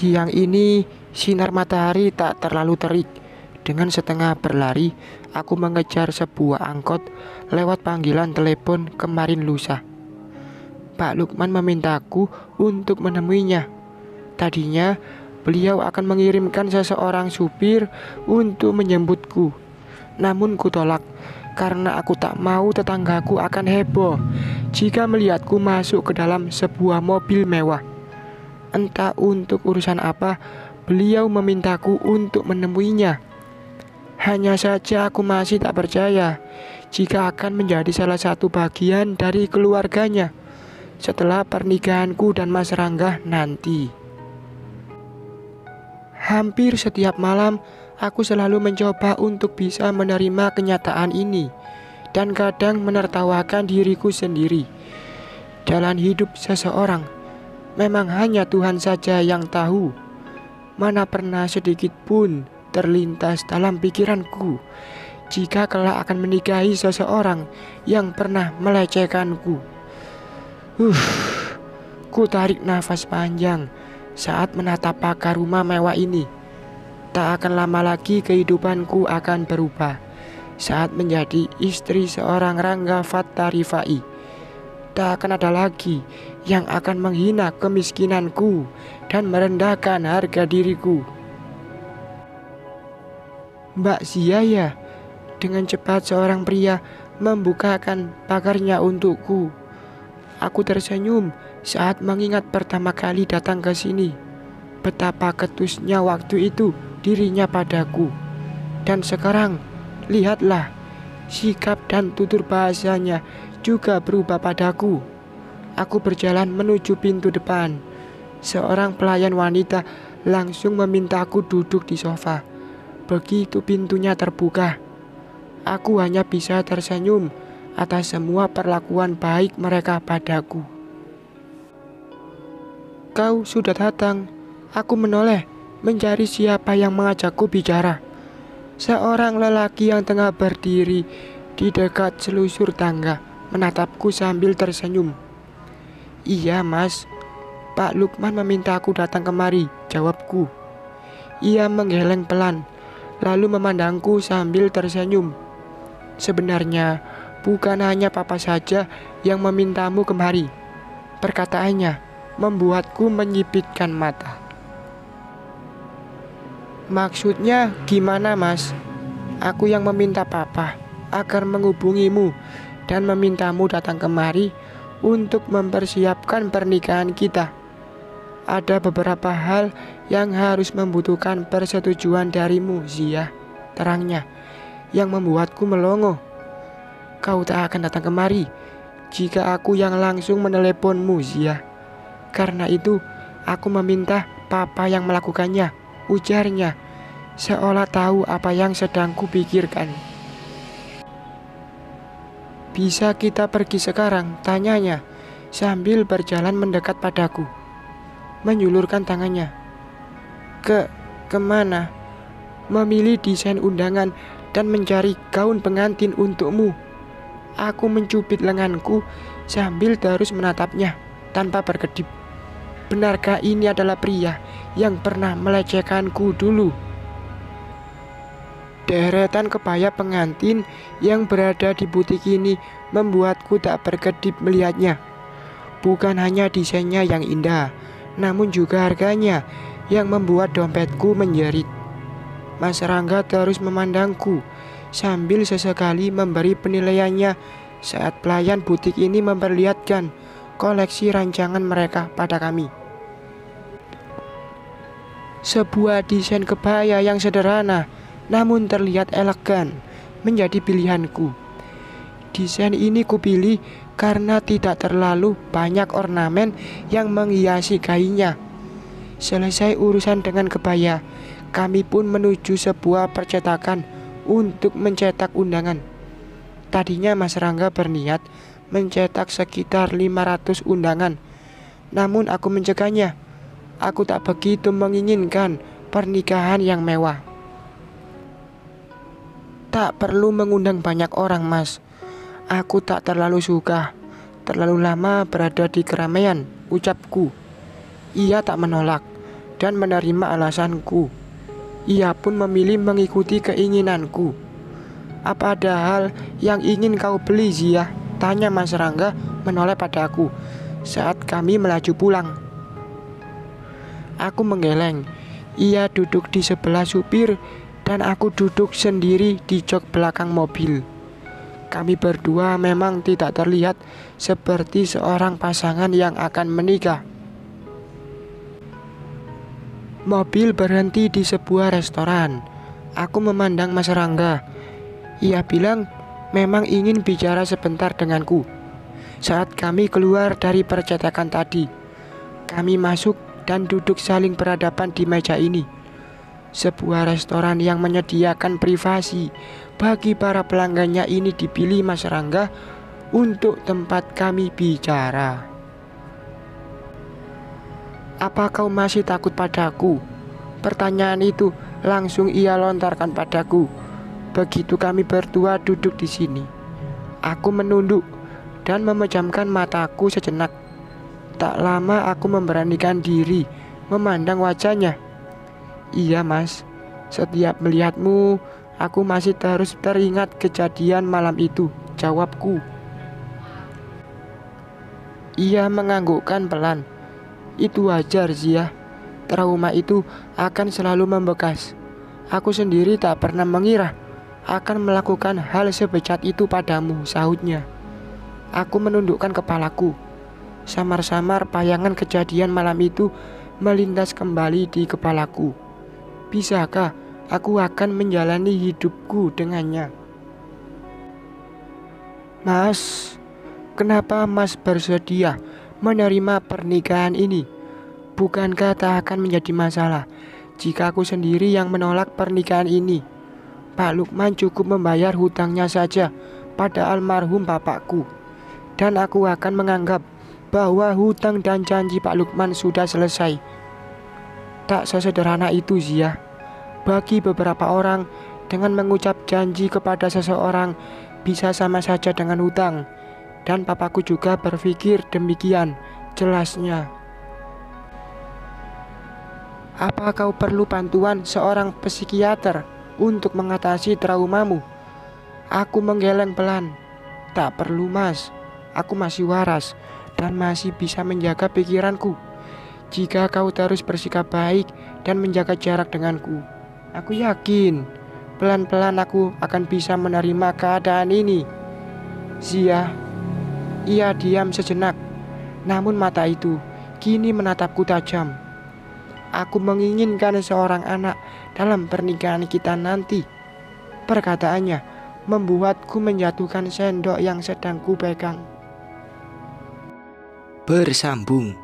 Siang ini, sinar matahari tak terlalu terik. Dengan setengah berlari, aku mengejar sebuah angkot lewat panggilan telepon kemarin lusa. Pak Lukman memintaku untuk menemuinya. Tadinya, beliau akan mengirimkan seseorang supir untuk menjemputku. Namun kutolak karena aku tak mau tetanggaku akan heboh jika melihatku masuk ke dalam sebuah mobil mewah. Entah untuk urusan apa, beliau memintaku untuk menemuinya. Hanya saja aku masih tak percaya jika akan menjadi salah satu bagian dari keluarganya setelah pernikahanku dan Mas Rangga nanti. Hampir setiap malam, aku selalu mencoba untuk bisa menerima kenyataan ini dan kadang menertawakan diriku sendiri. Jalan hidup seseorang memang hanya Tuhan saja yang tahu. Mana pernah sedikit pun terlintas dalam pikiranku jika kelak akan menikahi seseorang yang pernah melecehkanku. Ku tarik nafas panjang saat menatap pagar rumah mewah ini. Tak akan lama lagi kehidupanku akan berubah saat menjadi istri seorang Rangga Fatta Rifai. Tak akan ada lagi yang akan menghina kemiskinanku dan merendahkan harga diriku. Mbak Zia ya? Dengan cepat seorang pria membukakan pagarnya untukku. Aku tersenyum saat mengingat pertama kali datang ke sini. Betapa ketusnya waktu itu dirinya padaku. Dan sekarang, lihatlah, sikap dan tutur bahasanya juga berubah padaku. Aku berjalan menuju pintu depan. Seorang pelayan wanita langsung memintaku duduk di sofa. Begitu pintunya terbuka, aku hanya bisa tersenyum atas semua perlakuan baik mereka padaku. Kau sudah datang. Aku menoleh mencari siapa yang mengajakku bicara. Seorang lelaki yang tengah berdiri di dekat selusur tangga menatapku sambil tersenyum. Iya mas, Pak Lukman meminta aku datang kemari, jawabku. Ia menggeleng pelan, lalu memandangku sambil tersenyum. Sebenarnya bukan hanya papa saja yang memintamu kemari. Perkataannya membuatku menyipitkan mata. Maksudnya gimana mas? Aku yang meminta papa agar menghubungimu dan memintamu datang kemari untuk mempersiapkan pernikahan kita. Ada beberapa hal yang harus membutuhkan persetujuan darimu, Zia, terangnya, yang membuatku melongo. Kau tak akan datang kemari jika aku yang langsung meneleponmu, Zia. Karena itu, aku meminta papa yang melakukannya, ujarnya, seolah tahu apa yang sedang kupikirkan. Bisa kita pergi sekarang, tanyanya, sambil berjalan mendekat padaku. Menyulurkan tangannya. Kemana? Memilih desain undangan dan mencari gaun pengantin untukmu. Aku mencubit lenganku sambil terus menatapnya tanpa berkedip. Benarkah ini adalah pria yang pernah melecehkanku dulu? Deretan kebaya pengantin yang berada di butik ini membuatku tak berkedip melihatnya. Bukan hanya desainnya yang indah, namun juga harganya yang membuat dompetku menjerit. Mas Rangga terus memandangku sambil sesekali memberi penilaiannya saat pelayan butik ini memperlihatkan koleksi rancangan mereka pada kami. Sebuah desain kebaya yang sederhana namun terlihat elegan menjadi pilihanku. Desain ini kupilih karena tidak terlalu banyak ornamen yang menghiasi kainnya. Selesai urusan dengan kebaya, kami pun menuju sebuah percetakan untuk mencetak undangan. Tadinya Mas Rangga berniat mencetak sekitar 500 undangan, namun aku mencegahnya. Aku tak begitu menginginkan pernikahan yang mewah. Tak perlu mengundang banyak orang, Mas. Aku tak terlalu suka terlalu lama berada di keramaian, ucapku. Ia tak menolak dan menerima alasanku. Ia pun memilih mengikuti keinginanku. Apa ada hal yang ingin kau beli, Zia? Tanya Mas Rangga menoleh padaku saat kami melaju pulang. Aku menggeleng. Ia duduk di sebelah supir dan aku duduk sendiri di jok belakang mobil. Kami berdua memang tidak terlihat seperti seorang pasangan yang akan menikah. Mobil berhenti di sebuah restoran. Aku memandang Mas Rangga. Ia bilang memang ingin bicara sebentar denganku. Saat kami keluar dari percetakan tadi, kami masuk dan duduk saling berhadapan di meja ini. Sebuah restoran yang menyediakan privasi bagi para pelanggannya ini dipilih Mas Rangga untuk tempat kami bicara. Apa kau masih takut padaku? Pertanyaan itu langsung ia lontarkan padaku. Begitu kami berdua duduk di sini, aku menunduk dan memejamkan mataku sejenak. Tak lama aku memberanikan diri memandang wajahnya. Iya Mas, setiap melihatmu, aku masih terus teringat kejadian malam itu, jawabku. Ia menganggukkan pelan. Itu wajar Zia, trauma itu akan selalu membekas. Aku sendiri tak pernah mengira akan melakukan hal sebejat itu padamu, sahutnya. Aku menundukkan kepalaku. Samar-samar bayangan kejadian malam itu melintas kembali di kepalaku. Bisakah aku akan menjalani hidupku dengannya? Mas, kenapa Mas bersedia menerima pernikahan ini? Bukankah tak akan menjadi masalah jika aku sendiri yang menolak pernikahan ini? Pak Lukman cukup membayar hutangnya saja pada almarhum bapakku, dan aku akan menganggap bahwa hutang dan janji Pak Lukman sudah selesai. Tak sesederhana itu Zia. Bagi beberapa orang, dengan mengucap janji kepada seseorang bisa sama saja dengan hutang. Dan papaku juga berpikir demikian, jelasnya. Apa kau perlu bantuan seorang psikiater untuk mengatasi traumamu? Aku menggeleng pelan. Tak perlu Mas, aku masih waras dan masih bisa menjaga pikiranku. Jika kau terus bersikap baik dan menjaga jarak denganku, aku yakin pelan-pelan aku akan bisa menerima keadaan ini. Zia. Ia diam sejenak, namun mata itu kini menatapku tajam. Aku menginginkan seorang anak dalam pernikahan kita nanti. Perkataannya membuatku menjatuhkan sendok yang sedang kupegang. Bersambung.